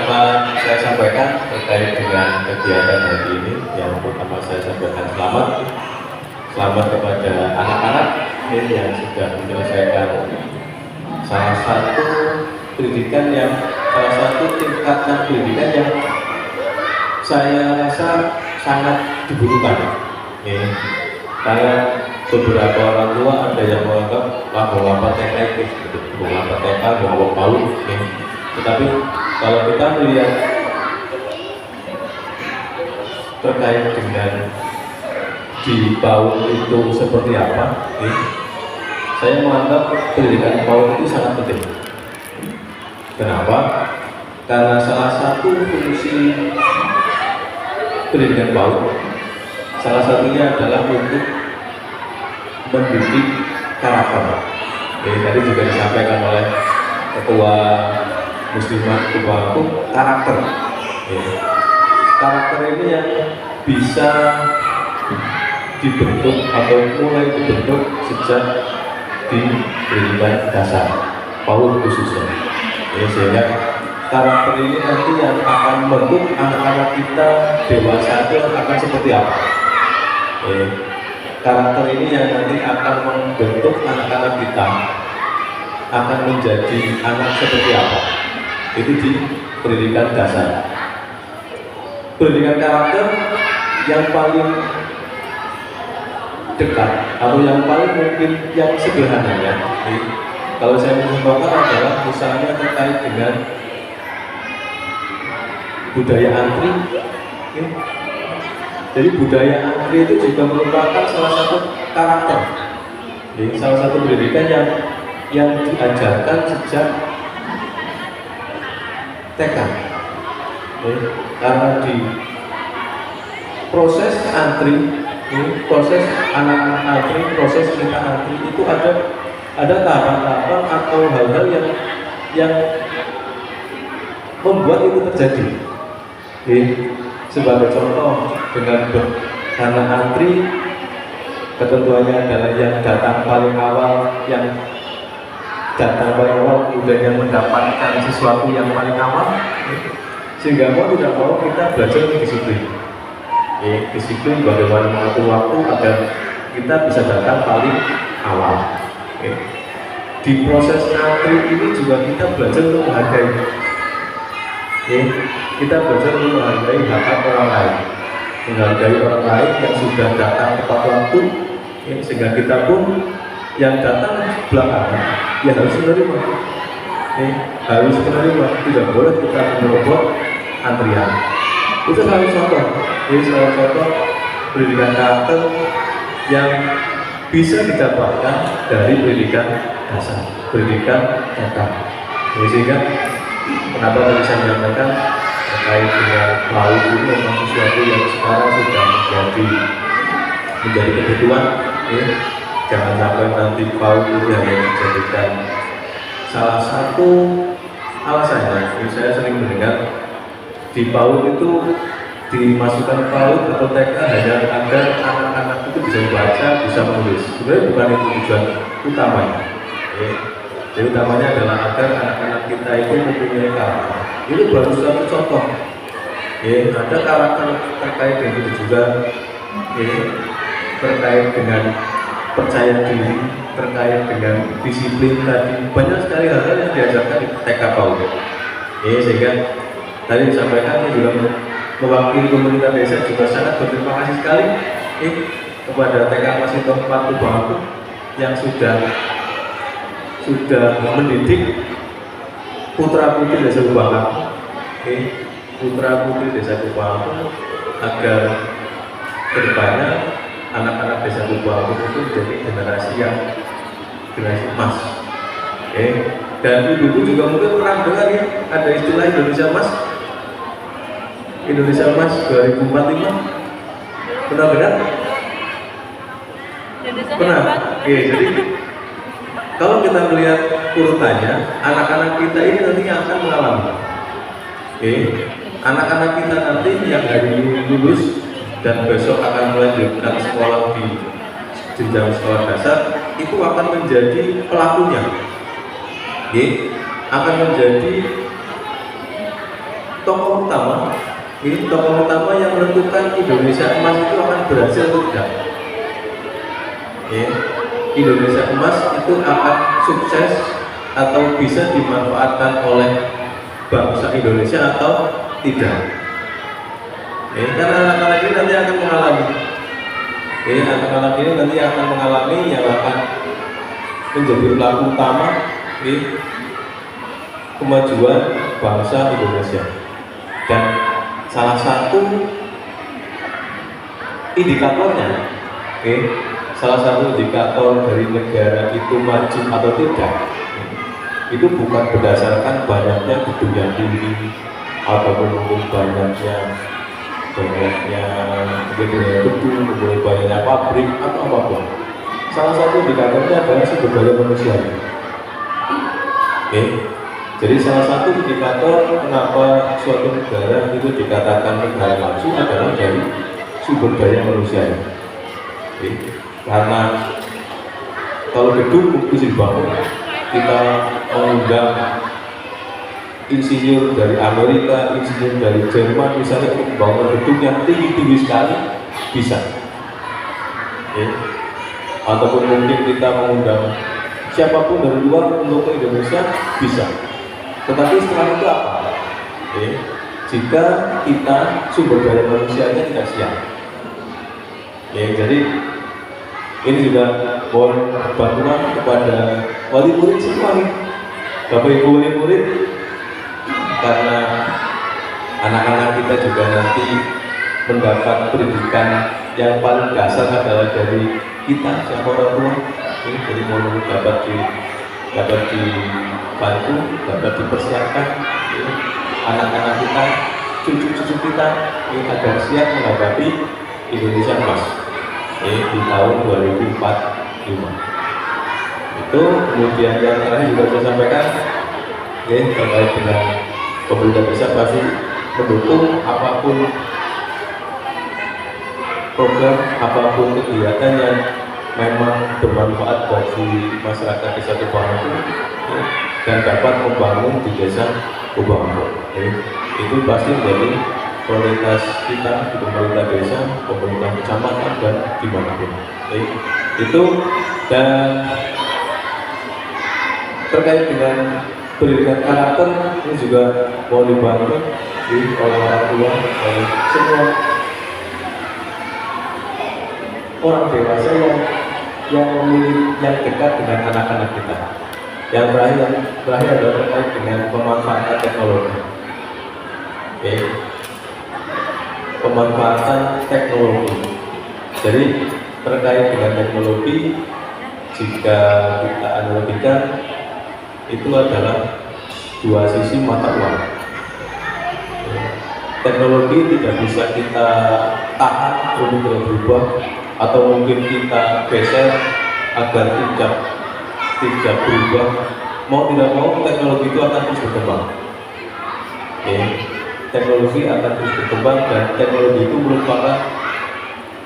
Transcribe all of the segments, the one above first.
akan saya sampaikan terkait dengan kegiatan hari ini. Yang pertama saya sampaikan selamat kepada anak-anak yang sudah menyelesaikan salah satu tingkatan pendidikan yang saya rasa sangat dibutuhkan. Karena beberapa orang tua ada yang menganggap bahwa TK itu bahwa TK bahwa PAUD. Tetapi kalau kita melihat terkait dengan di PAUD itu seperti apa, saya menganggap pendidikan PAUD itu sangat penting. Kenapa? Karena salah satu fungsi pendidikan PAUD salah satunya adalah untuk mendidik karakter. Tadi juga disampaikan oleh Ketua Muslimat Tubaku, karakter. Karakter ini yang bisa dibentuk atau mulai dibentuk sejak di pendidikan dasar PAUD khususnya. Sehingga karakter ini nanti yang akan membentuk anak-anak kita dewasa itu akan seperti apa. Karakter ini yang nanti akan membentuk anak-anak kita akan menjadi anak seperti apa. Itu di pendidikan dasar. Pendidikan karakter yang paling dekat atau yang paling mungkin yang sederhananya, kalau saya mencontohkan adalah misalnya terkait dengan budaya antri. Jadi budaya antri itu juga merupakan salah satu karakter, salah satu pendidikan yang diajarkan sejak TK. Karena di proses antri, proses anak-anak antri, proses kita antri itu ada tahapan-tahapan atau hal-hal yang membuat itu terjadi. Sebagai contoh, karena antri ketentuannya adalah yang datang paling awal, kemudian yang mendapatkan sesuatu yang paling awal, sehingga mau tidak mau kita belajar disiplin. Disiplin bagaimana mengatur waktu agar kita bisa datang paling awal. Di proses antri ini juga kita belajar untuk menghargai. Kita belajar untuk menghargai hak orang lain, menghargai orang lain yang sudah datang tepat waktu, sehingga kita pun yang datang belakangan ya harus menerima. Harus menerima, tidak boleh kita merobot antrian. Itu salah contoh. Salah contoh pendidikan karakter yang bisa didapatkan dari pendidikan dasar, pendidikan TK. Sehingga kenapa tadi saya menyampaikan terkait dengan PAUD ini memang sesuatu yang sekarang sudah menjadi kebutuhan. Jangan sampai nanti PAUD ini hanya dijadikan salah satu alasannya. Saya sering mendengar di PAUD itu dimasukkan PAUD atau TK hanya agar anak-anak itu bisa membaca, bisa menulis. Sebenarnya bukan itu tujuan utamanya. Jadi utamanya adalah agar anak-anak kita itu mempunyai karakter. Ini baru satu contoh. Ada karakter terkait dengan itu juga, terkait dengan percaya diri, terkait dengan disiplin tadi. Banyak sekali hal-hal yang diajarkan di TK PAUD. Sehingga tadi disampaikan juga mewakili pemerintah desa juga sangat berterima kasih sekali kepada TK Masito 4 Tubaku yang sudah mendidik putra putri desa Tubaku, putra putri desa Tubaku agar kedepannya anak-anak desa Tubaku itu menjadi generasi emas. Dan ibu-ibu juga mungkin pernah dengar ya ada istilah Indonesia Emas. Indonesia Emas 2045. Pernah dengar? Pernah. Jadi kalau kita melihat urutannya, anak-anak kita ini nantinya akan mengalami. Anak-anak kita nanti yang hari ini lulus dan besok akan melanjutkan sekolah di jenjang sekolah dasar, itu akan menjadi pelakunya. Akan menjadi tokoh utama, ini tokoh utama yang menentukan Indonesia emas itu akan berhasil atau tidak. Indonesia emas itu akan sukses atau bisa dimanfaatkan oleh bangsa Indonesia atau tidak. Karena anak-anak ini nanti akan mengalami, anak-anak ini nanti akan mengalami yang akan menjadi pelaku utama di kemajuan bangsa Indonesia. Dan salah satu indikatornya, salah satu indikator dari negara itu maju atau tidak, itu bukan berdasarkan banyaknya gedung yang tinggi ataupun mungkin banyaknya gedung, banyaknya pabrik atau apapun. Salah satu indikatornya adalah sumber daya manusia. Jadi salah satu indikator kenapa suatu negara itu dikatakan negara maju adalah dari sumber daya manusia. Karena kalau gedung mungkin dibangun, kita mengundang insinyur dari Amerika, insinyur dari Jerman misalnya untuk membangun gedung yang tinggi-tinggi sekali, bisa. Ataupun mungkin kita mengundang siapapun dari luar untuk ke Indonesia, bisa. Tetapi setelah itu apa? Jika kita sumber daya manusianya tidak siap. Jadi ini juga mohon bantuan kepada wali murid semua nih, Bapak Ibu wali murid, karena anak-anak kita juga nanti mendapat pendidikan yang paling dasar adalah dari kita, siapa orang tua. Jadi mohon dapat dibantu, dapat dipersiapkan anak-anak kita, cucu-cucu kita agar siap menghadapi Indonesia emas di tahun 2045. Itu kemudian yang terakhir juga saya sampaikan terkait dengan pemerintah desa pasti mendukung apapun program, apapun kegiatan yang memang bermanfaat bagi masyarakat desa Kubangku dan dapat membangun di desa Kubangku. Itu pasti menjadi prioritas kita di pemerintah desa, pemerintah kecamatan dan dimanapun. Itu. Dan terkait dengan pendidikan karakter ini juga mau dibantu oleh orang tua, oleh semua orang dewasa yang memiliki yang dekat dengan anak-anak kita. Yang terakhir adalah terkait dengan pemanfaatan teknologi. Pemanfaatan teknologi. Jadi terkait dengan teknologi, jika kita analogikan, itu adalah dua sisi mata uang. Teknologi tidak bisa kita tahan untuk berubah, atau mungkin kita geser agar tidak berubah. Mau tidak mau teknologi itu akan terus berkembang. Teknologi akan terus berkembang dan teknologi itu merupakan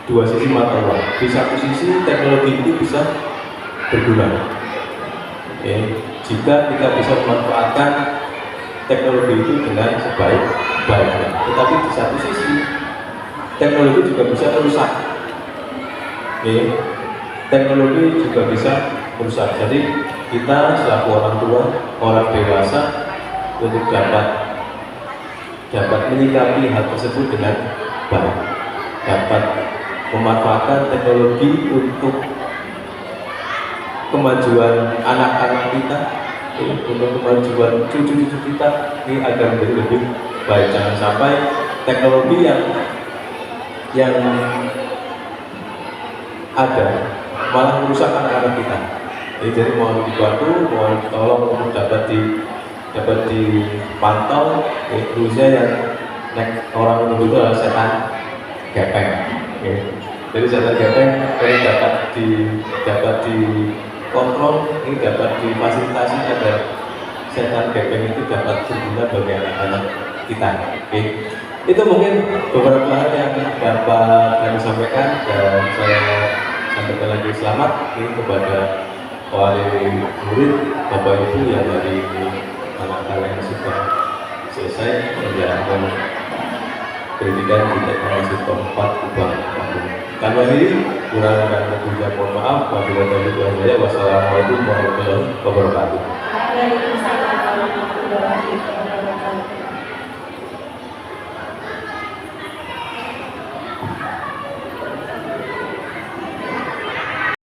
dua sisi mata uang. Di satu sisi teknologi itu bisa berguna. Jika kita bisa memanfaatkan teknologi itu dengan sebaik-baiknya. Tetapi di satu sisi teknologi juga bisa merusak. Teknologi juga bisa merusak. Jadi kita selaku orang tua, orang dewasa untuk dapat menyikapi hal tersebut dengan baik, dapat memanfaatkan teknologi untuk kemajuan anak-anak kita, untuk kemajuan cucu-cucu kita ini agar menjadi lebih baik. Jangan sampai teknologi yang ada malah merusak anak-anak kita. Jadi mohon dibantu, mohon tolong untuk dapat dipantau. Khususnya yang orang menyebut itu adalah setan gepeng. Jadi setan gepeng ini dapat dikontrol, ini dapat difasilitasi agar setan gepeng itu dapat berguna bagi anak-anak kita. Itu mungkin beberapa hal yang dapat kami sampaikan, dan saya sampaikan lagi selamat kepada wali murid, Bapak Ibu yang dari anak-anak yang sudah selesai, dan namun pendidikan tidak masih tempat ubah. Kami ini kurang dan lebihnya mohon maaf. Wabillahi taufiq wal hidayah. Wassalamualaikum warahmatullahi wabarakatuh.